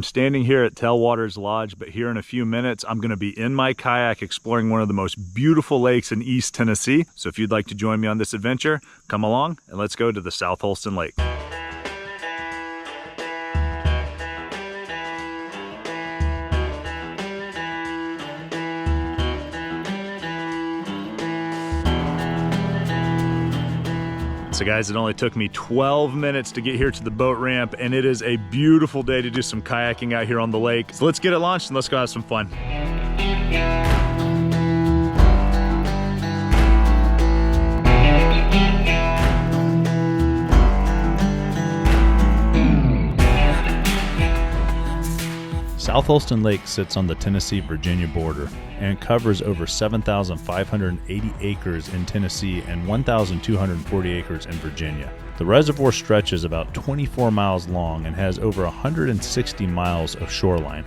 I'm standing here at Tailwaters Lodge, but here in a few minutes, I'm gonna be in my kayak exploring one of the most beautiful lakes in East Tennessee. So if you'd like to join me on this adventure, come along and let's go to the South Holston Lake. So guys, it only took me 12 minutes to get here to the boat ramp, and it is a beautiful day to do some kayaking out here on the lake. So let's get it launched and let's go have some fun. South Holston Lake sits on the Tennessee-Virginia border and covers over 7,580 acres in Tennessee and 1,240 acres in Virginia. The reservoir stretches about 24 miles long and has over 160 miles of shoreline,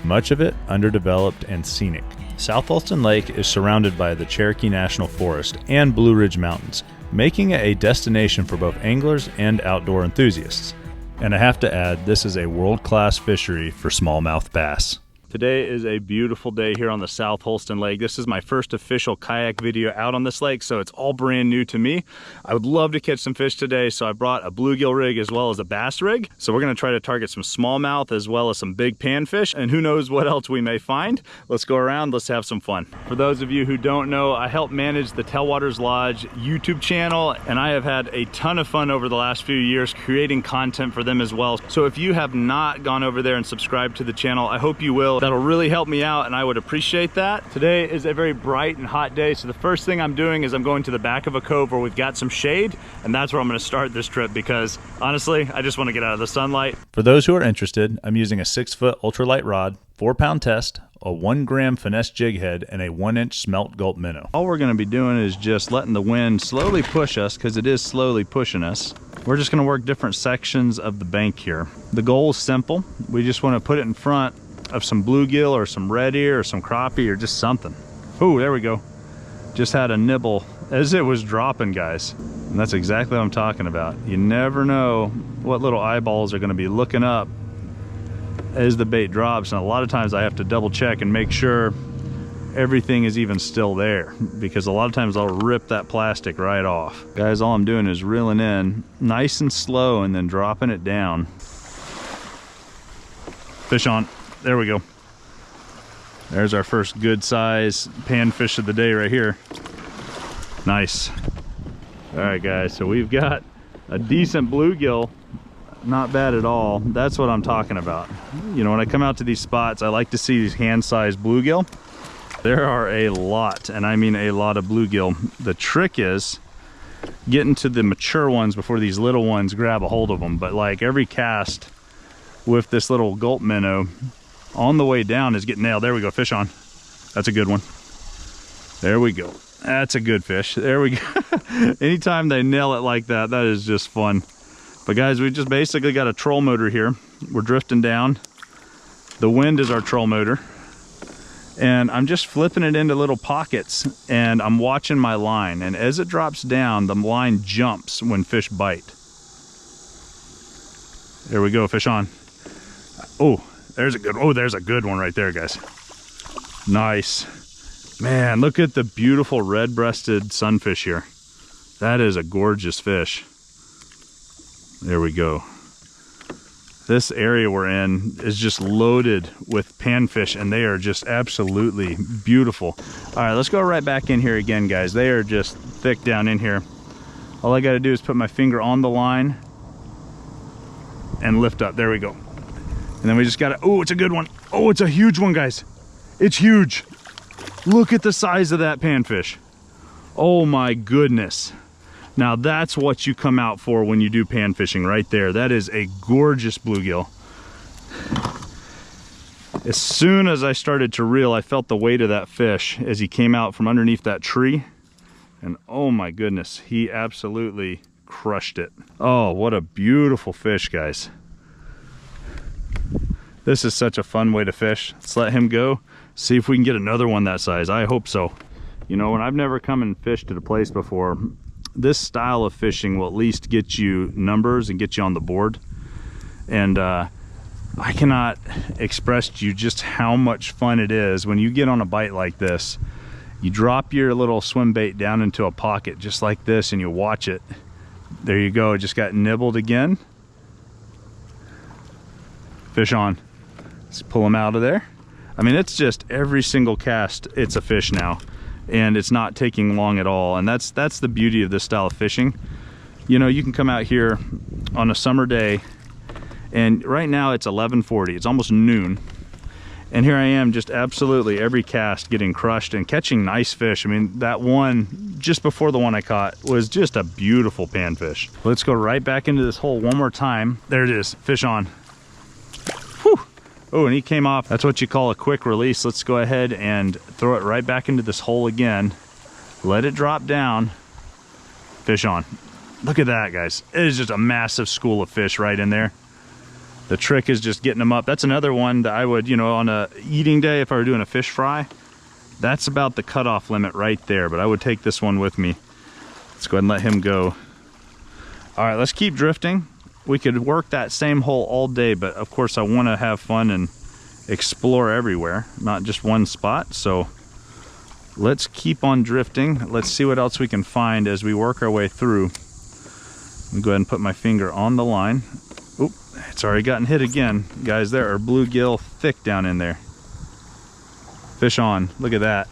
much of it underdeveloped and scenic. South Holston Lake is surrounded by the Cherokee National Forest and Blue Ridge Mountains, making it a destination for both anglers and outdoor enthusiasts. And I have to add, this is a world-class fishery for smallmouth bass. Today is a beautiful day here on the South Holston Lake. This is my first official kayak video out on this lake, so it's all brand new to me. I would love to catch some fish today, so I brought a bluegill rig as well as a bass rig. So we're gonna try to target some smallmouth as well as some big panfish, and who knows what else we may find. Let's go around, let's have some fun. For those of you who don't know, I help manage the Tailwaters Lodge YouTube channel, and I have had a ton of fun over the last few years creating content for them as well. So if you have not gone over there and subscribed to the channel, I hope you will. That'll really help me out and I would appreciate that. Today is a very bright and hot day, so the first thing I'm doing is I'm going to the back of a cove where we've got some shade, and that's where I'm going to start this trip because honestly, I just want to get out of the sunlight. For those who are interested, I'm using a 6-foot ultralight rod, 4-pound test, a 1-gram finesse jig head, and a 1-inch smelt gulp minnow. All we're going to be doing is just letting the wind slowly push us, because it is slowly pushing us. We're just going to work different sections of the bank here. The goal is simple. We just want to put it in front of some bluegill or some red ear or some crappie or just something. Oh, there we go. Just had a nibble as it was dropping, guys. And that's exactly what I'm talking about. You never know what little eyeballs are going to be looking up as the bait drops, and a lot of times I have to double check and make sure everything is even still there, because a lot of times I'll rip that plastic right off. Guys, all I'm doing is reeling in nice and slow and then dropping it down. Fish on. There we go. There's our first good size panfish of the day right here. Nice. All right, guys, so we've got a decent bluegill. Not bad at all. That's what I'm talking about. You know, when I come out to these spots, I like to see these hand-sized bluegill. There are a lot, and I mean a lot of bluegill. The trick is getting to the mature ones before these little ones grab a hold of them. But like every cast with this little gulp minnow on the way down is getting nailed. There we go, fish on. That's a good one. There we go. That's a good fish. There we go. Anytime they nail it like that, that is just fun. But guys, we just basically got a troll motor here. We're drifting down. The wind is our troll motor. And I'm just flipping it into little pockets, and I'm watching my line. And as it drops down, the line jumps when fish bite. There we go, fish on. Oh, there's a good one right there, guys. Nice. Man, look at the beautiful red-breasted sunfish here. That is a gorgeous fish. There we go. This area we're in is just loaded with panfish, and they are just absolutely beautiful. All right, let's go right back in here again, guys. They are just thick down in here. All I got to do is put my finger on the line and lift up. There we go. And then we just gotta, oh, it's a good one. Oh, it's a huge one, guys. It's huge. Look at the size of that panfish. Oh my goodness. Now that's what you come out for when you do pan fishing right there. That is a gorgeous bluegill. As soon as I started to reel, I felt the weight of that fish as he came out from underneath that tree. And oh my goodness, he absolutely crushed it. Oh, what a beautiful fish, guys. This is such a fun way to fish. Let's let him go. See if we can get another one that size. I hope so. You know, when I've never come and fished at a place before, this style of fishing will at least get you numbers and get you on the board. And I cannot express to you just how much fun it is when you get on a bite like this. You drop your little swim bait down into a pocket just like this and you watch it. There you go, it just got nibbled again. Fish on. Let's pull them out of there. I mean, it's just every single cast, it's a fish now. And it's not taking long at all. And that's the beauty of this style of fishing. You know, you can come out here on a summer day, and right now it's 11:40, it's almost noon. And here I am, just absolutely every cast getting crushed and catching nice fish. I mean, that one just before the one I caught was just a beautiful panfish. Let's go right back into this hole one more time. There it is, fish on. Whew. Oh, and he came off. That's what you call a quick release. Let's go ahead and throw it right back into this hole again. Let it drop down. Fish on. Look at that, guys. It is just a massive school of fish right in there. The trick is just getting them up. That's another one that I would, you know, on a eating day, if I were doing a fish fry, that's about the cutoff limit right there. But I would take this one with me. Let's go ahead and let him go. All right, let's keep drifting. We could work that same hole all day, but of course I want to have fun and explore everywhere, not just one spot. So let's keep on drifting. Let's see what else we can find as we work our way through. I'll go ahead and put my finger on the line. Oop, it's already gotten hit again. Guys, there are bluegill thick down in there. Fish on, look at that.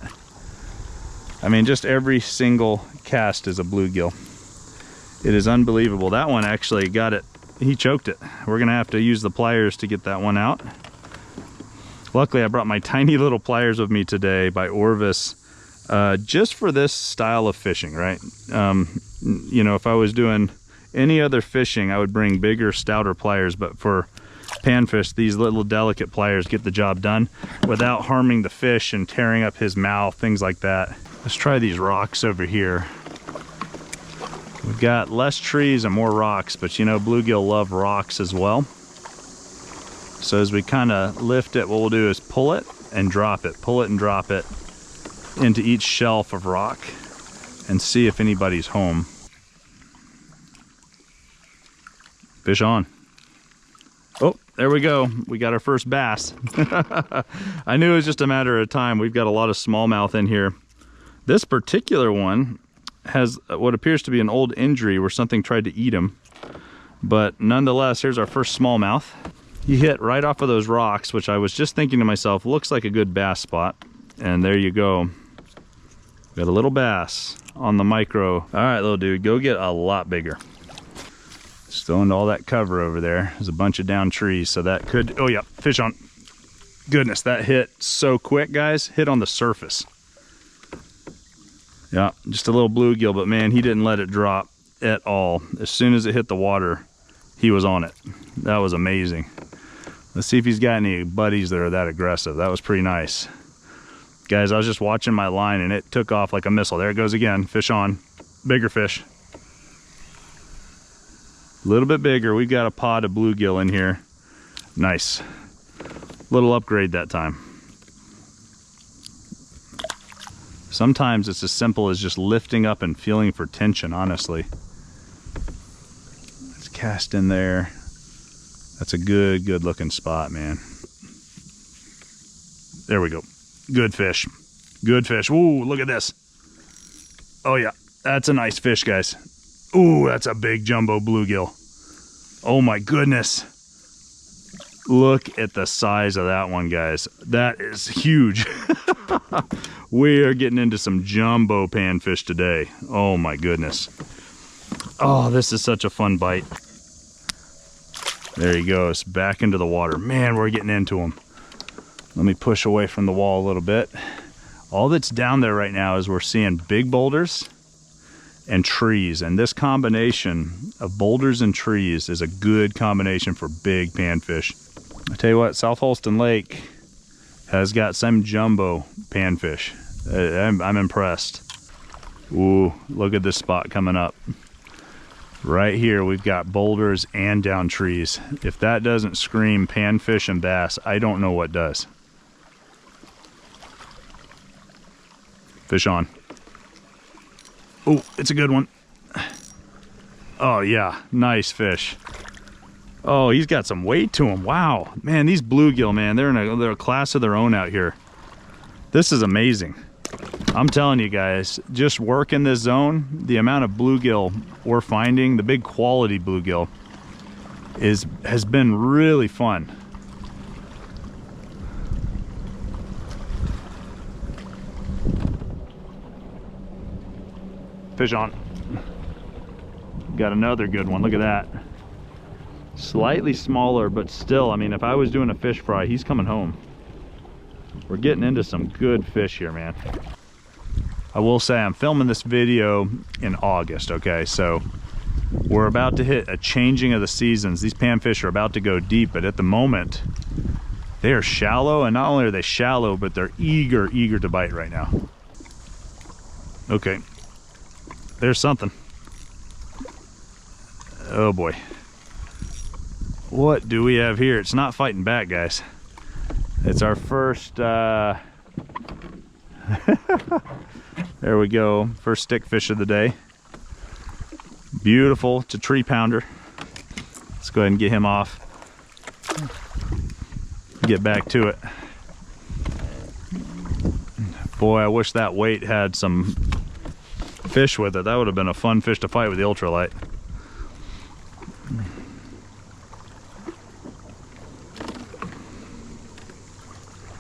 I mean, just every single cast is a bluegill. It is unbelievable. That one actually got it, he choked it. We're gonna have to use the pliers to get that one out. Luckily, I brought my tiny little pliers with me today by Orvis, just for this style of fishing, right? You know, if I was doing any other fishing, I would bring bigger, stouter pliers, but for panfish, these little delicate pliers get the job done without harming the fish and tearing up his mouth, things like that. Let's try these rocks over here. We've got less trees and more rocks, but you know, bluegill love rocks as well. So as we kind of lift it, what we'll do is pull it and drop it, pull it and drop it into each shelf of rock and see if anybody's home. Fish on. Oh, there we go. We got our first bass. I knew it was just a matter of time. We've got a lot of smallmouth in here. This particular one has what appears to be an old injury where something tried to eat him. But nonetheless, here's our first smallmouth. He hit right off of those rocks, which I was just thinking to myself, looks like a good bass spot. And there you go. Got a little bass on the micro. All right, little dude, go get a lot bigger. Still into all that cover over there. There's a bunch of down trees, so that could, oh yeah, fish on. Goodness, that hit so quick, guys. Hit on the surface. Yeah, just a little bluegill, but man, he didn't let it drop at all. As soon as it hit the water, he was on it. That was amazing. Let's see if he's got any buddies that are that aggressive. That was pretty nice. Guys, I was just watching my line and it took off like a missile. There it goes again, fish on. Bigger fish. A little bit bigger. We've got a pod of bluegill in here. Nice. Little upgrade that time. Sometimes it's as simple as just lifting up and feeling for tension, honestly. Let's cast in there. That's a good looking spot, man. There we go. Good fish. Good fish. Ooh, look at this. Oh yeah, that's a nice fish, guys. Ooh, that's a big jumbo bluegill. Oh my goodness. Look at the size of that one, guys. That is huge. We are getting into some jumbo panfish today. Oh my goodness. Oh, this is such a fun bite. There he goes, back into the water. Man, we're getting into him. Let me push away from the wall a little bit. All that's down there right now is we're seeing big boulders and trees, and this combination of boulders and trees is a good combination for big panfish. I tell you what, South Holston Lake has got some jumbo panfish. I'm impressed. Ooh, look at this spot coming up. Right here we've got boulders and down trees. If that doesn't scream panfish and bass, I don't know what does. Fish on. Oh, it's a good one. Oh yeah, nice fish. Oh, he's got some weight to him. Wow, man, these bluegill, man, they're a class of their own out here. This is amazing. I'm telling you guys, just work in this zone, the amount of bluegill we're finding, the big quality bluegill, has been really fun. Fish on. Got another good one. Look at that. Slightly smaller, but still, I mean, if I was doing a fish fry, he's coming home. We're getting into some good fish here, man. I will say I'm filming this video in August, okay? So we're about to hit a changing of the seasons. These panfish are about to go deep, but at the moment, they are shallow, and not only are they shallow, but they're eager to bite right now. Okay, there's something. Oh boy. What do we have here? It's not fighting back, guys. It's our first, there we go, first stick fish of the day. Beautiful, it's a tree pounder. Let's go ahead and get him off. Get back to it. Boy, I wish that weight had some fish with it. That would have been a fun fish to fight with the Ultralight.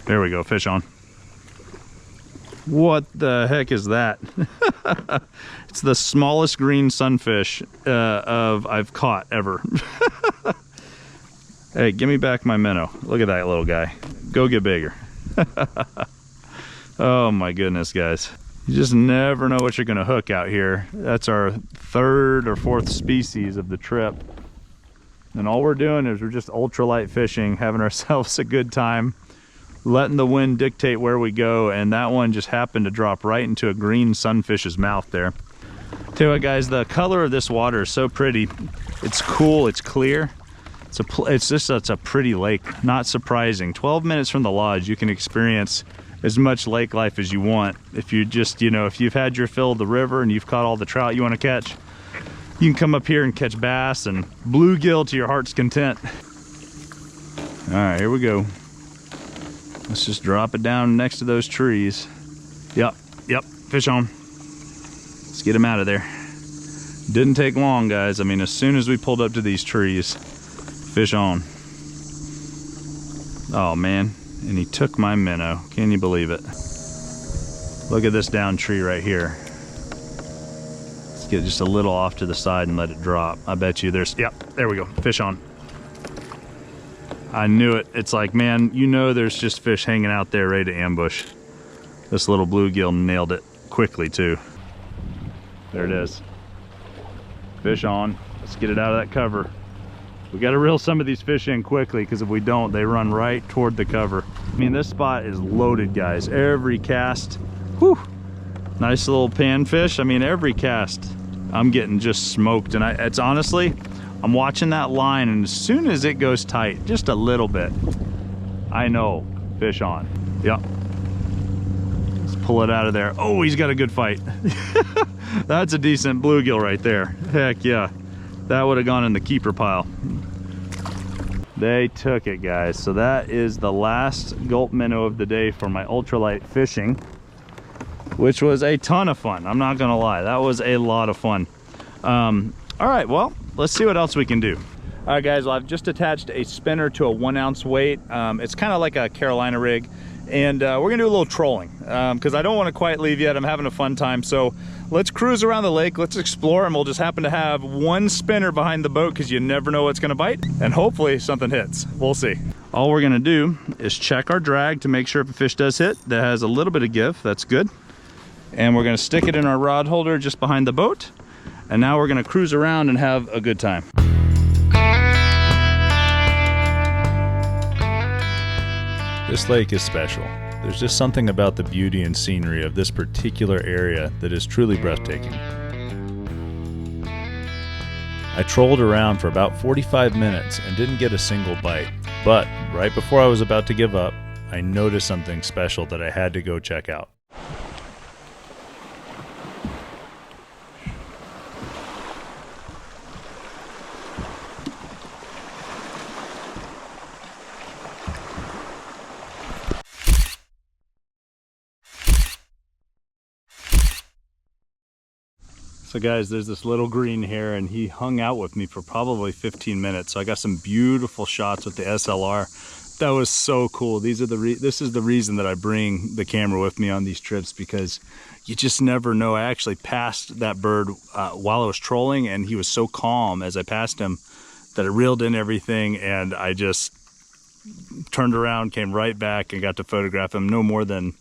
There we go, fish on. What the heck is that? It's the smallest green sunfish I've caught ever. Hey, give me back my minnow. Look at that little guy. Go get bigger. Oh my goodness, guys. You just never know what you're gonna hook out here. That's our third or fourth species of the trip. And all we're doing is we're just ultralight fishing, having ourselves a good time, letting the wind dictate where we go, and that one just happened to drop right into a green sunfish's mouth there. Tell you what, guys, the color of this water is so pretty. It's cool, it's clear. It's a pretty lake, not surprising. 12 minutes from the lodge, you can experience as much lake life as you want. If you just, you know, if you've had your fill of the river and you've caught all the trout you want to catch, you can come up here and catch bass and bluegill to your heart's content. All right, here we go. Let's just drop it down next to those trees. Yep, fish on. Let's get him out of there. Didn't take long, guys. I mean, as soon as we pulled up to these trees, fish on. Oh man, and he took my minnow. Can you believe it? Look at this down tree right here. Let's get just a little off to the side and let it drop. I bet you there's, yep, there we go, fish on. I knew it. It's like, man, you know there's just fish hanging out there ready to ambush. This little bluegill nailed it quickly too. There it is. Fish on. Let's get it out of that cover. We got to reel some of these fish in quickly, because if we don't, they run right toward the cover. I mean, this spot is loaded, guys. Every cast, whew, nice little panfish. I mean, every cast, I'm getting just smoked. And it's honestly, I'm watching that line, and as soon as it goes tight, just a little bit, I know, fish on. Yep. Let's pull it out of there. Oh, he's got a good fight. That's a decent bluegill right there. Heck yeah. That would have gone in the keeper pile. They took it, guys. So that is the last gulp minnow of the day for my ultralight fishing, which was a ton of fun. I'm not gonna lie, that was a lot of fun. All right, well, let's see what else we can do. All right, guys, well, I've just attached a spinner to a 1 ounce weight. It's kind of like a Carolina rig, and we're gonna do a little trolling because I don't want to quite leave yet. I'm having a fun time, so let's cruise around the lake, let's explore, and we'll just happen to have one spinner behind the boat because you never know what's gonna bite, and hopefully something hits. We'll see. All we're gonna do is check our drag to make sure if a fish does hit that has a little bit of give. That's good. And we're gonna stick it in our rod holder just behind the boat, and now we're gonna cruise around and have a good time. This lake is special. There's just something about the beauty and scenery of this particular area that is truly breathtaking. I trolled around for about 45 minutes and didn't get a single bite, but right before I was about to give up, I noticed something special that I had to go check out. So guys, there's this little green heron. He hung out with me for probably 15 minutes. So I got some beautiful shots with the SLR. That was so cool. This is the reason that I bring the camera with me on these trips, because you just never know. I actually passed that bird while I was trolling, and he was so calm as I passed him that I reeled in everything, and I just turned around, came right back, and got to photograph him no more than,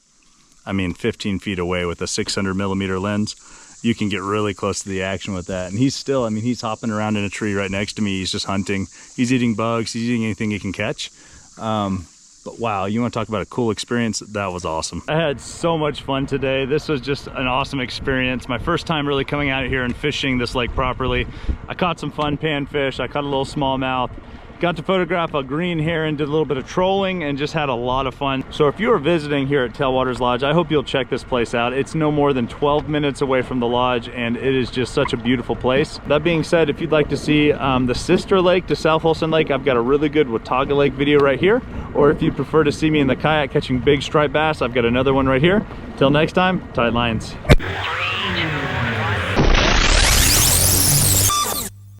15 feet away with a 600mm lens. You can get really close to the action with that. And he's still, he's hopping around in a tree right next to me. He's just hunting. He's eating bugs. He's eating anything he can catch. But wow, you want to talk about a cool experience? That was awesome. I had so much fun today. This was just an awesome experience. My first time really coming out here and fishing this lake properly. I caught some fun panfish. I caught a little smallmouth. Got to photograph a green heron, did a little bit of trolling, and just had a lot of fun. So if you are visiting here at Tailwaters Lodge, I hope you'll check this place out. It's no more than 12 minutes away from the lodge, and it is just such a beautiful place. That being said, if you'd like to see the sister lake to South Holston Lake, I've got a really good Watauga Lake video right here. Or if you prefer to see me in the kayak catching big striped bass, I've got another one right here. Till next time, tight lines.